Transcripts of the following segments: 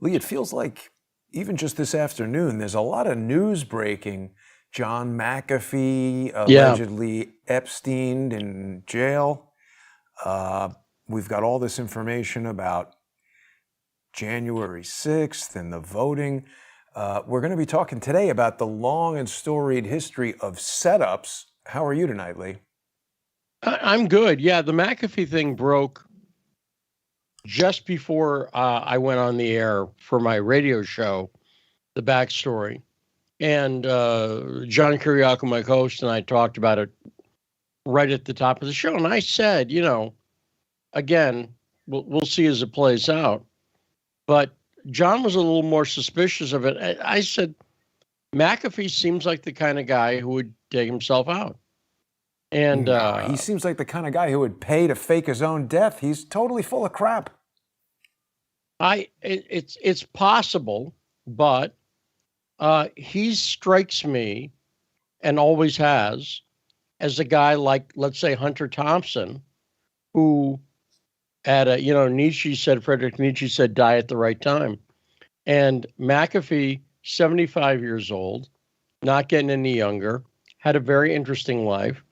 Lee, it feels like even just this afternoon, there's a lot of news breaking. John McAfee Yeah, allegedly Epsteined in jail. Uh, we've got all this information about January 6th and the voting. We're going to be talking today about the long and storied history of setups. How are you tonight, Lee? I'm good. Yeah, the McAfee thing broke just before I went on the air for my radio show, The Backstory. And John Kiriakou, my host, and I talked about it right at the top of the show. And I said, again, we'll see as it plays out. But John was a little more suspicious of it. I said, McAfee seems like the kind of guy who would take himself out. And Nah, he seems like the kind of guy who would pay to fake his own death. He's totally full of crap. it's possible, but he strikes me and always has as a guy like, let's say, Hunter Thompson, who Friedrich Nietzsche said, die at the right time. And McAfee, 75 years old, not getting any younger, had a very interesting life,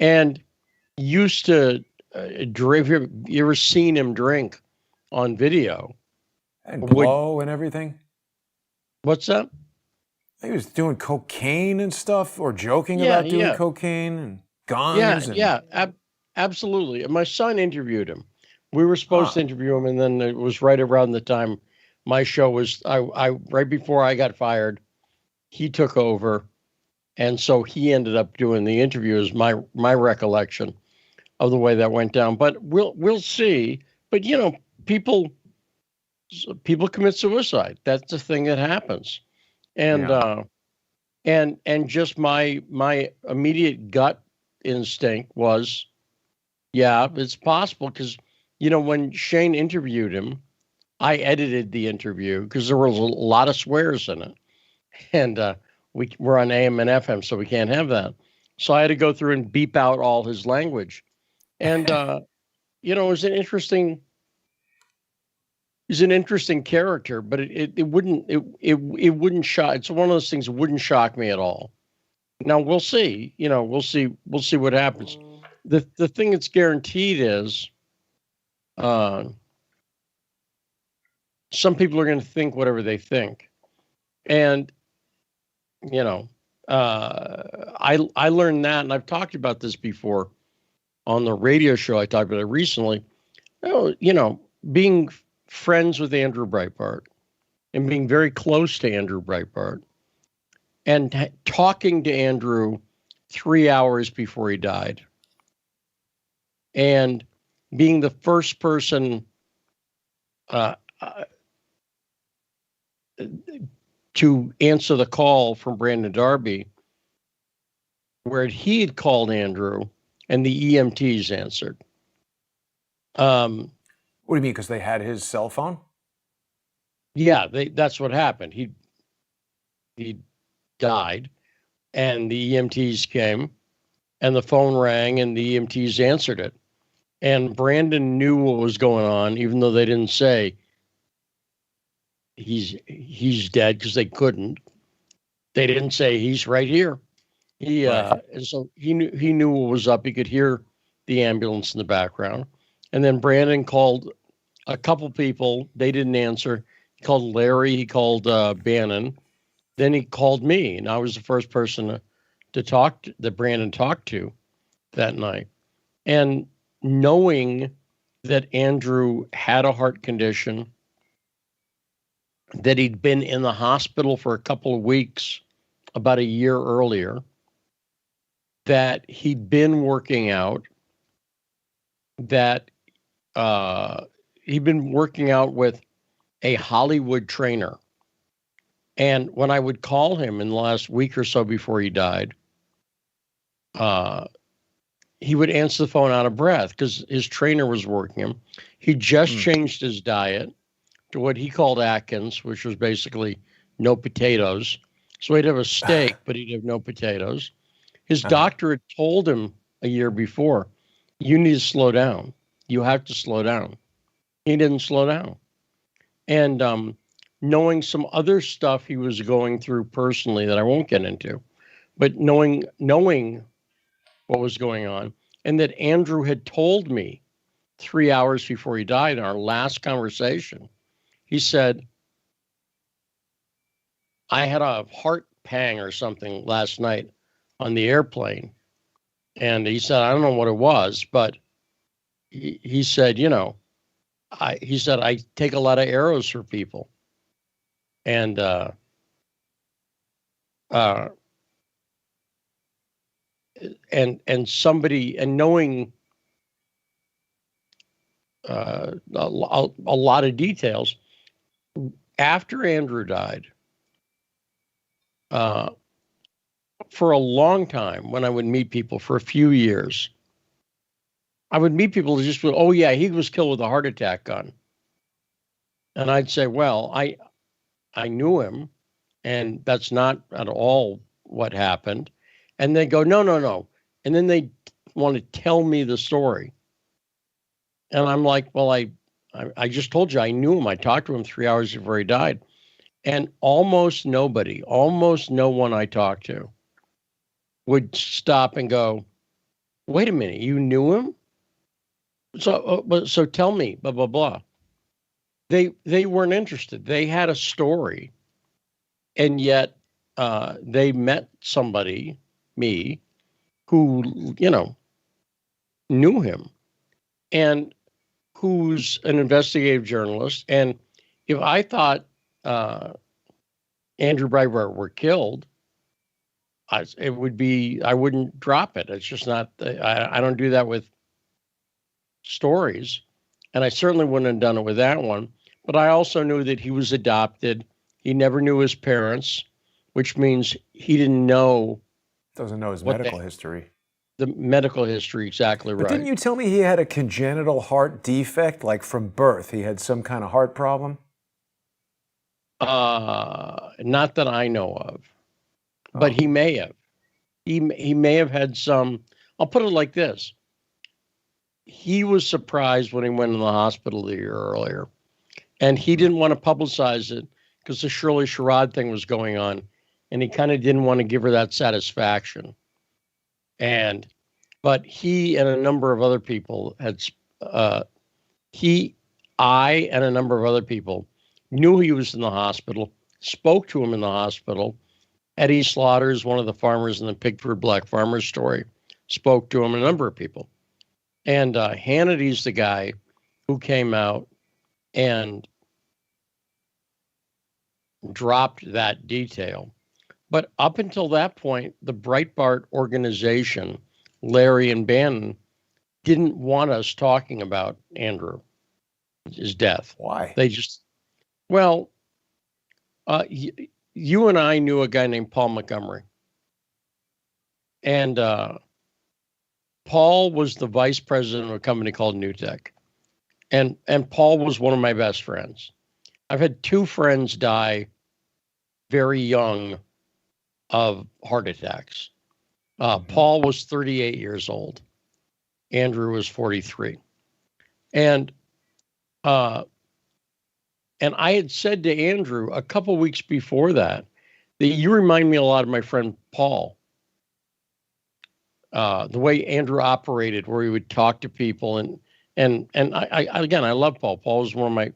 and used to drink. You ever seen him drink on video? And Would blow and everything. What's that? He was doing cocaine and stuff, or joking Yeah, about doing yeah, cocaine and yeah, guns and. yeah. Absolutely. My son interviewed him. We were supposed Huh. to interview him, and then it was right around the time my show was. I right before I got fired, he took over, and so he ended up doing the interview. Is my recollection of the way that went down. But we'll see. But people commit suicide. That's the thing that happens. And Yeah. and just my immediate gut instinct was, yeah, it's possible, because when Shane interviewed him, I edited the interview because there was a lot of swears in it, and we're on AM and FM, so we can't have that. So I had to go through and beep out all his language, and it was an interesting. He's an interesting character, but it wouldn't shock. It's one of those things that wouldn't shock me at all. Now we'll see. We'll see what happens. The thing that's guaranteed is, uh, some people are going to think whatever they think, and I learned that, and I've talked about this before on the radio show. I talked about it recently. Being friends with Andrew Breitbart and being very close to Andrew Breitbart and talking to Andrew 3 hours before he died, and being the first person uh, uh, to answer the call from Brandon Darby, where he had called Andrew and the EMTs answered. What do you mean? Because they had his cell phone? Yeah, that's what happened. He died, and the EMTs came, and the phone rang, and the EMTs answered it. And Brandon knew what was going on, even though they didn't say he's dead, because they couldn't. They didn't say he's right here. Right. And so he knew what was up. He could hear the ambulance in the background, and then Brandon called a couple people. They didn't answer. He called Larry. He called Bannon. Then he called me, and I was the first person that Brandon talked to that night. And knowing that Andrew had a heart condition, that he'd been in the hospital for a couple of weeks about a year earlier, that he'd been working out, that he'd been working out with a Hollywood trainer. And when I would call him in the last week or so before he died, he would answer the phone out of breath because his trainer was working him. He just changed his diet to what he called Atkins, which was basically no potatoes. So he'd have a steak, but he'd have no potatoes. His doctor had told him a year before, you need to slow down. You have to slow down. He didn't slow down. And knowing some other stuff he was going through personally that I won't get into, but knowing what was going on, and that Andrew had told me 3 hours before he died in our last conversation. He said, I had a heart pang or something last night on the airplane. And he said, I don't know what it was, but he said, he said, I take a lot of arrows for people. And, and somebody, and knowing a lot of details, after Andrew died, for a long time, when I would meet people for a few years, I would meet people who just would, oh yeah, he was killed with a heart attack gun. And I'd say, well, I knew him, and that's not at all what happened. And they go, no, no, no. And then they want to tell me the story. And I'm like, well, I just told you I knew him. I talked to him 3 hours before he died. And almost no one I talked to would stop and go, wait a minute, you knew him? So tell me, blah, blah, blah. They weren't interested. They had a story, and yet they met somebody, me, who, knew him and who's an investigative journalist. And if I thought Andrew Breitbart were killed, I wouldn't drop it. It's just not, I don't do that with stories. And I certainly wouldn't have done it with that one. But I also knew that he was adopted. He never knew his parents, which means he didn't know. Doesn't know his medical history. The medical history, exactly right. But didn't you tell me he had a congenital heart defect, like from birth? He had some kind of heart problem? Not that I know of, but he may have. He may have had some. I'll put it like this. He was surprised when he went in the hospital the year earlier, and he didn't want to publicize it because the Shirley Sherrod thing was going on, and he kind of didn't want to give her that satisfaction. But he and a number of other people had, I and a number of other people knew he was in the hospital, spoke to him in the hospital. Eddie Slaughter's one of the farmers in the Pigford Black Farmers story, spoke to him, a number of people. And Hannity's the guy who came out and dropped that detail. But up until that point, the Breitbart organization, Larry and Bannon, didn't want us talking about Andrew, his death. Why? They just, you and I knew a guy named Paul Montgomery. And Paul was the vice president of a company called Newtek. And Paul was one of my best friends. I've had two friends die very young of heart attacks. Paul was 38 years old. Andrew was 43. And I had said to Andrew a couple weeks before that you remind me a lot of my friend Paul. The way Andrew operated, where he would talk to people, and I love Paul. Paul was one of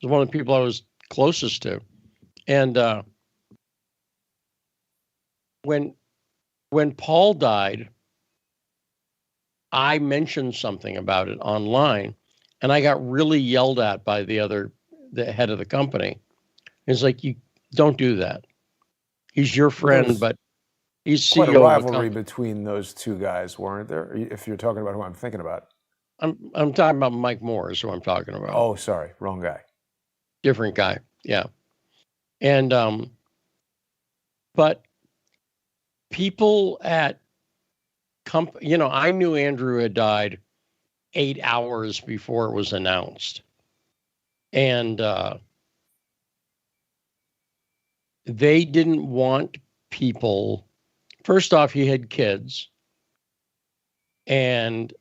the people I was closest to, and when Paul died, I mentioned something about it online, and I got really yelled at by the head of the company. It's like, you don't do that. He's your friend, but he's CEO. Quite a rivalry between those two guys, weren't there? If you're talking about who I'm thinking about. I'm talking about Mike Moore is who I'm talking about. Oh, sorry, wrong guy. Different guy, yeah. And but people at I knew Andrew had died 8 hours before it was announced, and they didn't want people. First off, he had kids, and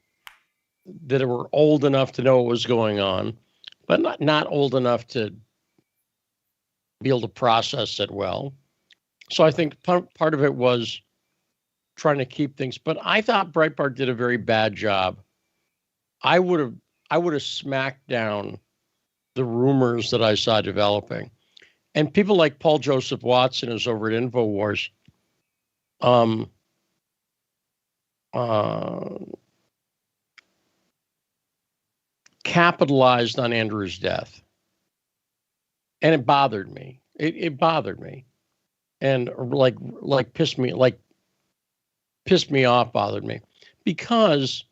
that were old enough to know what was going on, but not old enough to be able to process it well. So I think part of it was trying to keep things. But I thought Breitbart did a very bad job. I would have smacked down the rumors that I saw developing. And people like Paul Joseph Watson is over at InfoWars. Capitalized on Andrew's death. And it bothered me. It bothered me. And like pissed me off, bothered me. Because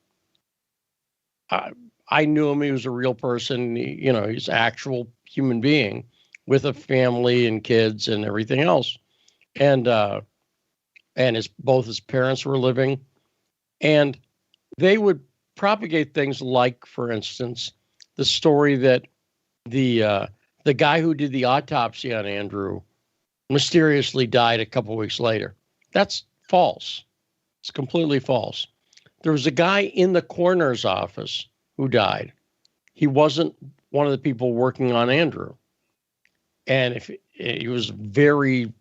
I knew him, he was a real person, he's an actual human being with a family and kids and everything else. And both his parents were living. And they would propagate things like, for instance, the story that the guy who did the autopsy on Andrew mysteriously died a couple of weeks later. That's false. It's completely false. There was a guy in the coroner's office who died. He wasn't one of the people working on Andrew. And if he was very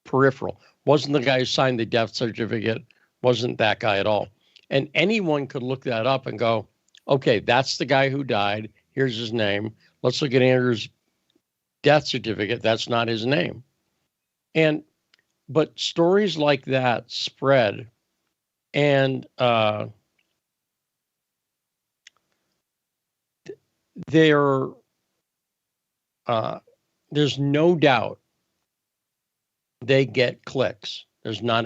peripheral, wasn't the guy who signed the death certificate, wasn't that guy at all. And anyone could look that up and go, okay, that's the guy who died. Here's his name. Let's look at Andrew's death certificate. That's not his name. But stories like that spread, and there's no doubt they get clicks. There's not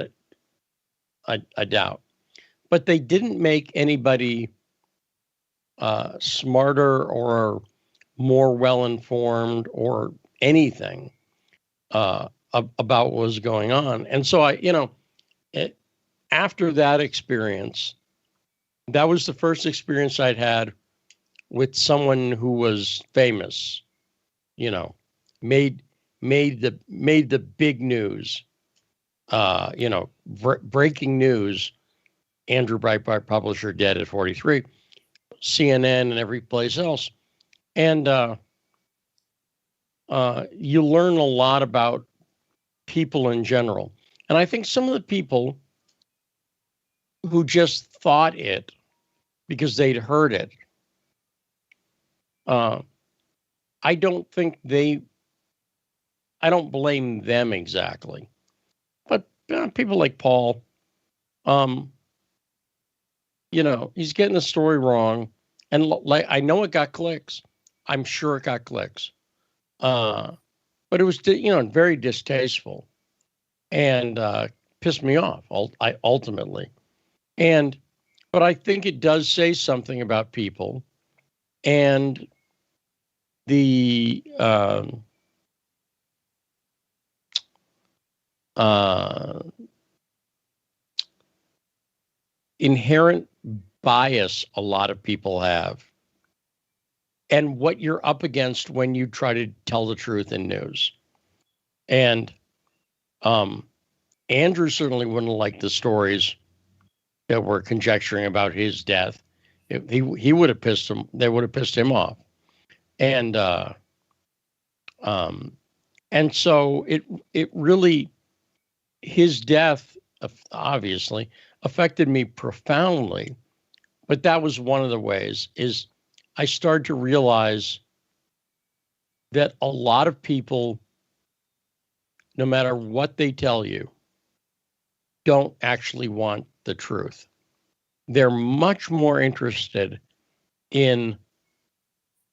a doubt. But they didn't make anybody smarter or more well-informed or anything about what was going on. And so after that experience, that was the first experience I'd had with someone who was famous, made the big news, breaking news. Andrew Breitbart, publisher, dead at 43, CNN and every place else. And you learn a lot about people in general. And I think some of the people who just thought it because they'd heard it, I don't blame them exactly. But people like Paul, he's getting the story wrong. And I know it got clicks. I'm sure it got clicks. But it was, very distasteful and pissed me off ultimately. But I think it does say something about people and the inherent bias a lot of people have, and what you're up against when you try to tell the truth in news. And Andrew certainly wouldn't like the stories that were conjecturing about his death. He would have pissed him. They would have pissed him off. And so it really, his death obviously affected me profoundly. But that was one of the ways, is I started to realize that a lot of people, no matter what they tell you, don't actually want the truth. They're much more interested in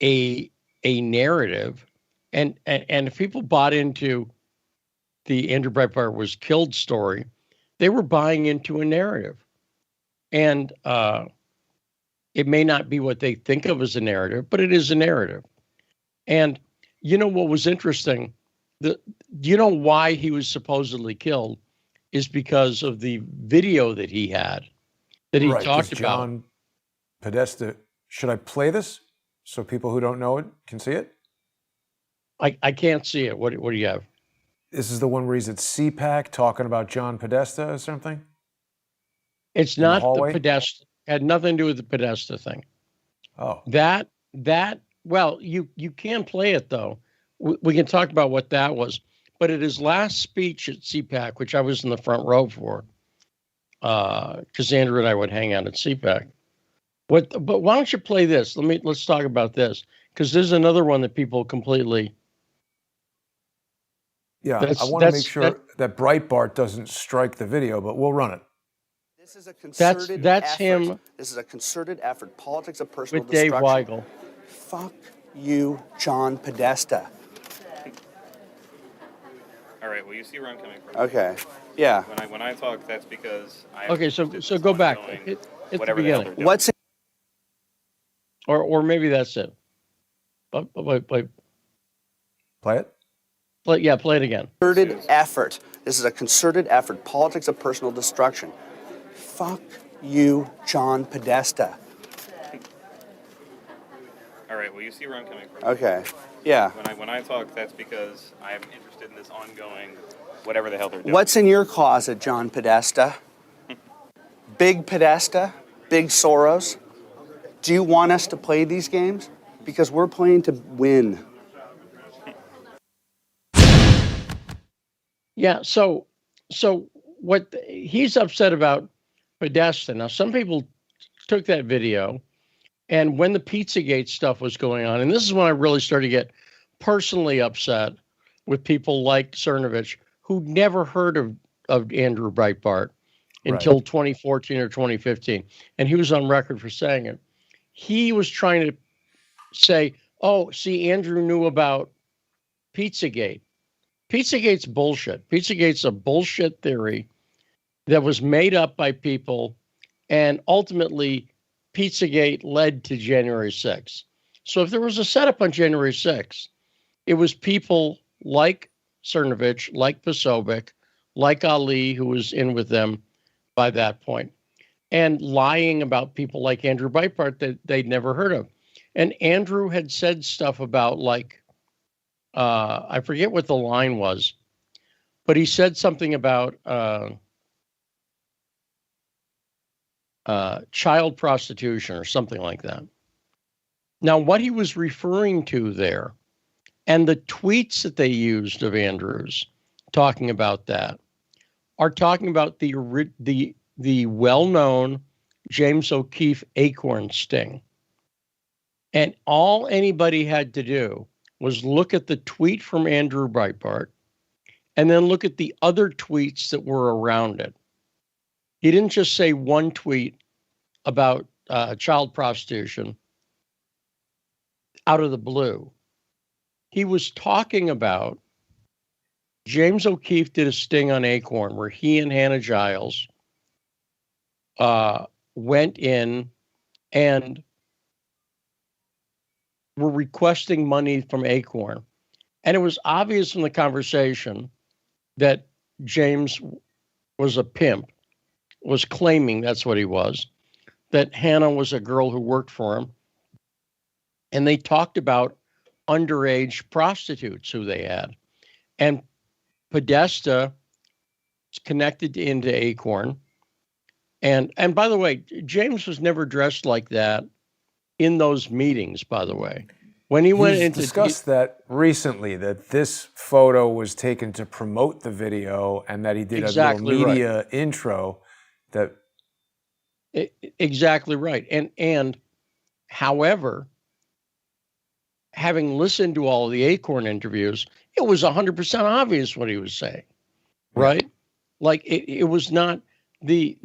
a narrative. And if people bought into the Andrew Breitbart was killed story, they were buying into a narrative. And it may not be what they think of as a narrative, but it is a narrative. And what was interesting? Do you know why he was supposedly killed? Is because of the video that he had, that he talked about. John Podesta. Should I play this so people who don't know it can see it? I can't see it. What do you have? This is the one where he's at CPAC talking about John Podesta or something? It's not the Podesta. Had nothing to do with the Podesta thing. Oh. Well, you can play it though. we can talk about what that was. But at his last speech at CPAC, which I was in the front row for, because Andrew and I would hang out at CPAC. But why don't you play this? Let's talk about this, because there's another one that people completely. Yeah, I want to make sure that Breitbart doesn't strike the video, but we'll run it. This is a concerted that's effort. him. This is a concerted effort. Politics of personal With Dave destruction. Weigel. Fuck you, John Podesta. All right. Well, you see where I'm coming from. Okay. Yeah. When I talk, that's because I. Okay, so go back. It's the beginning. What's in Or maybe that's it. Wait. Play it? Play it again. concerted effort? This is a concerted effort. Politics of personal destruction. Fuck you, John Podesta. All right. Well, you see where I'm coming from. Okay. Yeah. When I talk, that's because I am interested in this ongoing, whatever the hell they're doing. What's in your closet, John Podesta? Big Podesta? Big Soros? Do you want us to play these games? Because we're playing to win. Yeah. So what he's upset about Podesta. Now, some people took that video, and when the Pizzagate stuff was going on, and this is when I really started to get personally upset with people like Cernovich, who'd never heard of Andrew Breitbart until 2014 or 2015. And he was on record for saying it. He was trying to say, oh, see, Andrew knew about Pizzagate. Pizzagate's bullshit. Pizzagate's a bullshit theory that was made up by people, and ultimately Pizzagate led to January 6th. So if there was a setup on January 6th, it was people like Cernovich, like Posobiec, like Ali, who was in with them by that point, and lying about people like Andrew Breitbart that they'd never heard of. And Andrew had said stuff about, like, I forget what the line was, but he said something about child prostitution or something like that. Now, what he was referring to there, and the tweets that they used of Andrews talking about that, are talking about the well-known James O'Keefe acorn sting. And all anybody had to do was look at the tweet from Andrew Breitbart and then look at the other tweets that were around it. He didn't just say one tweet about child prostitution out of the blue. He was talking about James O'Keefe did a sting on Acorn where he and Hannah Giles went in and were requesting money from Acorn. And it was obvious from the conversation that James was a pimp, was claiming that's what he was, that Hannah was a girl who worked for him. And they talked about underage prostitutes who they had. And Podesta connected into Acorn. And by the way, James was never dressed like that in those meetings, by the way. When he went into discussed that recently, that this photo was taken to promote the video and that he did exactly a little media intro that exactly right. And however, having listened to all of the Acorn interviews, it was 100% obvious what he was saying, right? Like it was not the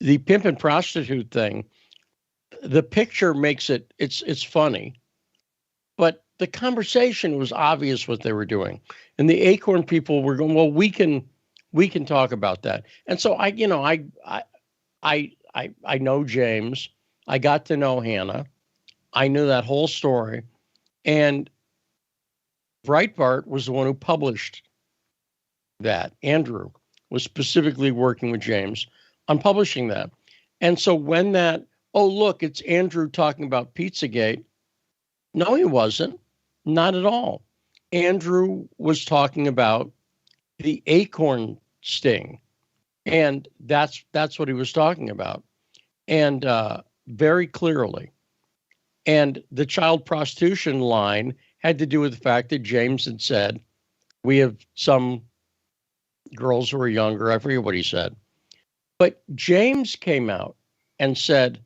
pimp and prostitute thing. The picture makes it's funny, but the conversation was obvious what they were doing, and the Acorn people were going, well, we can talk about that. And so I know James. I got to know Hannah. I knew that whole story, and Breitbart was the one who published that. Andrew was specifically working with James on publishing that. And so when that, oh, look, it's Andrew talking about Pizzagate. No, he wasn't. Not at all. Andrew was talking about the Acorn sting. And that's what he was talking about. And very clearly. And the child prostitution line had to do with the fact that James had said, we have some girls who are younger. I forget what he said. But James came out and said,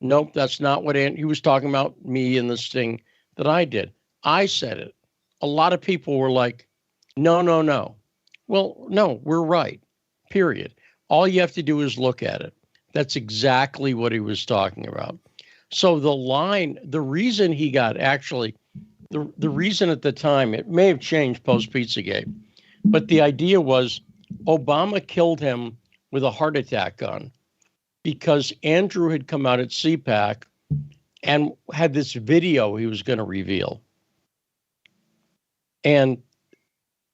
nope, that's not what he was talking about, me and this thing that I did. I said it. A lot of people were like, no, no, no. Well, no, we're right, period. All you have to do is look at it. That's exactly what he was talking about. So the reason he got actually, the reason at the time, it may have changed post Pizzagate, but the idea was Obama killed him with a heart attack gun because Andrew had come out at CPAC and had this video he was going to reveal. And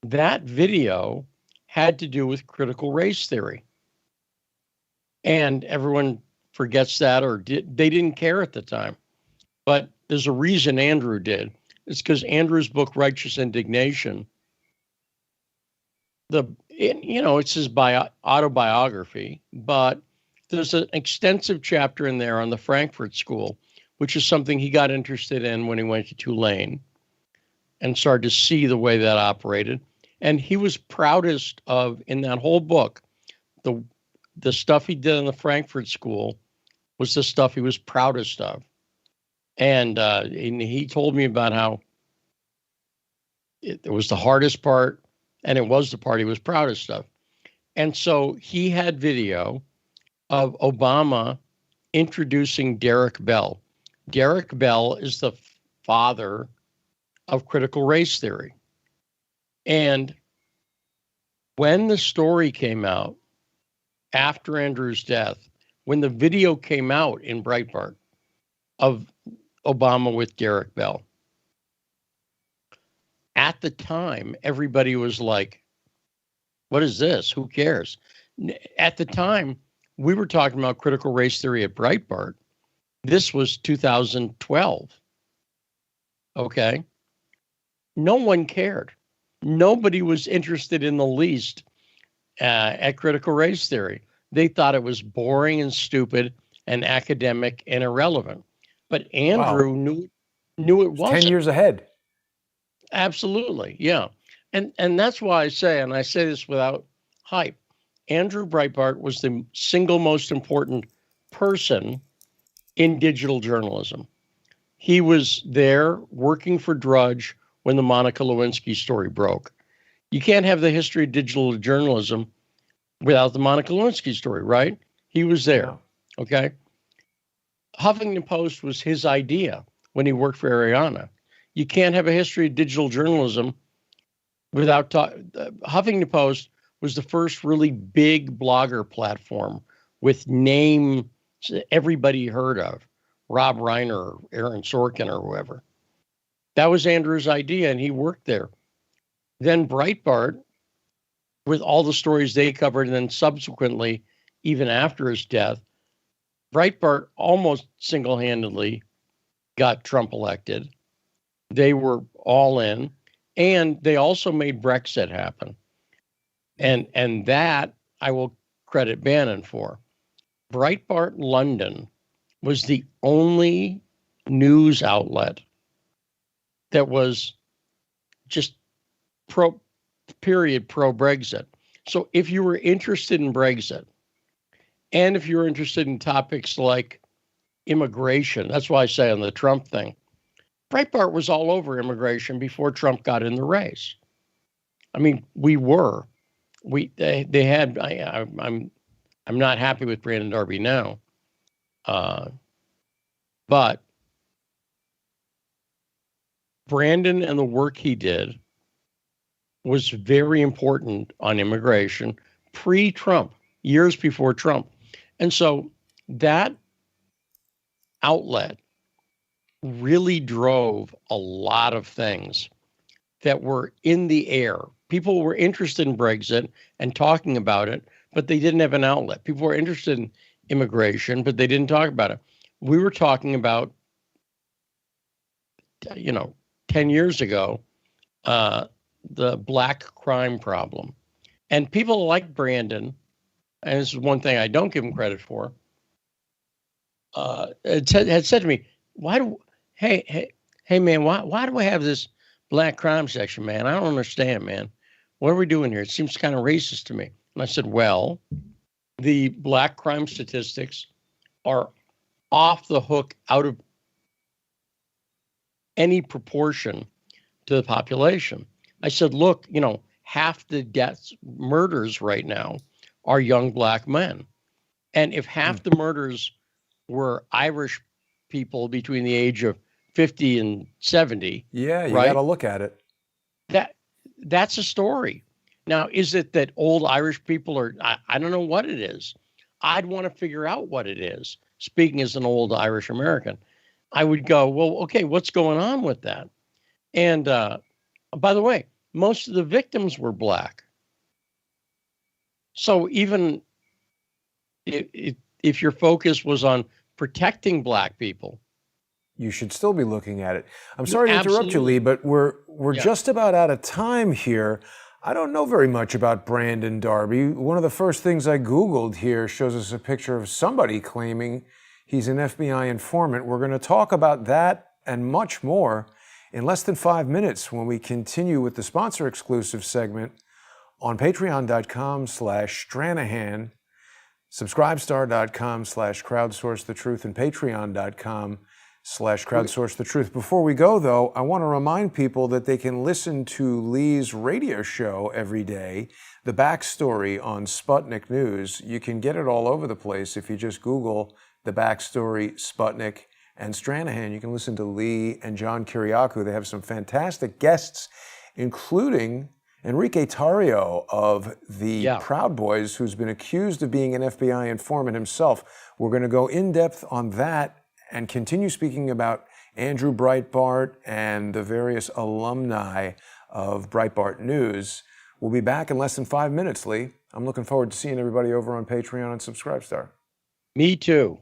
that video had to do with critical race theory. And everyone forgets that, or they didn't care at the time. But there's a reason Andrew did. It's because Andrew's book, Righteous Indignation, it's his autobiography, but there's an extensive chapter in there on the Frankfurt School, which is something he got interested in when he went to Tulane and started to see the way that operated. And he was proudest of, in that whole book, the stuff he did in the Frankfurt School was the stuff he was proudest of. And he told me about how it was the hardest part, and it was the part he was proudest of. And so he had video of Obama introducing Derek Bell. Derek Bell is the father of critical race theory. And when the story came out after Andrew's death, when the video came out in Breitbart of Obama with Derek Bell, at the time, everybody was like, what is this? Who cares? At the time, we were talking about critical race theory at Breitbart. This was 2012. Okay. No one cared. Nobody was interested in the least at critical race theory. They thought it was boring and stupid and academic and irrelevant. But Andrew knew it wasn't. 10 years ahead. Absolutely, yeah. And that's why I say, and I say this without hype, Andrew Breitbart was the single most important person in digital journalism. He was there working for Drudge when the Monica Lewinsky story broke. You can't have the history of digital journalism without the Monica Lewinsky story, right? He was there, okay? Huffington Post was his idea when he worked for Ariana. You can't have a history of digital journalism without Huffington Post was the first really big blogger platform with names everybody heard of, Rob Reiner, or Aaron Sorkin, or whoever. That was Andrew's idea, and he worked there. Then Breitbart, with all the stories they covered, and then subsequently, even after his death, Breitbart almost single-handedly got Trump elected. They were all in, and they also made Brexit happen. And that I will credit Bannon for. Breitbart London was the only news outlet that was just pro-Brexit. So if you were interested in Brexit, and if you're interested in topics like immigration, that's why I say on the Trump thing, Breitbart was all over immigration before Trump got in the race. I mean, they had. I'm not happy with Brandon Darby now, but Brandon and the work he did was very important on immigration pre-Trump, years before Trump. And so that outlet really drove a lot of things that were in the air. People were interested in Brexit and talking about it, but they didn't have an outlet. People were interested in immigration, but they didn't talk about it. We were talking about, 10 years ago, the black crime problem. And people like Brandon, and this is one thing I don't give him credit for, had said to me, hey, hey, man, why do we have this black crime section, man? I don't understand, man. What are we doing here? It seems kind of racist to me. And I said, well, the black crime statistics are off the hook out of any proportion to the population. I said, look, half the deaths, murders right now are young black men. And if half the murders were Irish people between the age of 50 and 70. Yeah, you right? got to look at it. That's a story. Now, is it that old Irish people are, I don't know what it is. I'd want to figure out what it is. Speaking as an old Irish American, I would go, well, okay, what's going on with that? And by the way, most of the victims were black. So even if your focus was on protecting black people, you should still be looking at it. I'm sorry to interrupt you, Lee, but we're just about out of time here. I don't know very much about Brandon Darby. One of the first things I Googled here shows us a picture of somebody claiming he's an FBI informant. We're going to talk about that and much more in less than 5 minutes when we continue with the sponsor exclusive segment on patreon.com/Stranahan, subscribestar.com/crowdsourcethetruth, and patreon.com/crowdsourcethetruth. Before we go, though, I want to remind people that they can listen to Lee's radio show every day, The Backstory on Sputnik News. You can get it all over the place if you just Google The Backstory, Sputnik, and Stranahan. You can listen to Lee and John Kiriakou. They have some fantastic guests, including Enrique Tarrio of the Proud Boys, who's been accused of being an FBI informant himself. We're going to go in depth on that and continue speaking about Andrew Breitbart and the various alumni of Breitbart News. We'll be back in less than 5 minutes, Lee. I'm looking forward to seeing everybody over on Patreon and Subscribestar. Me too.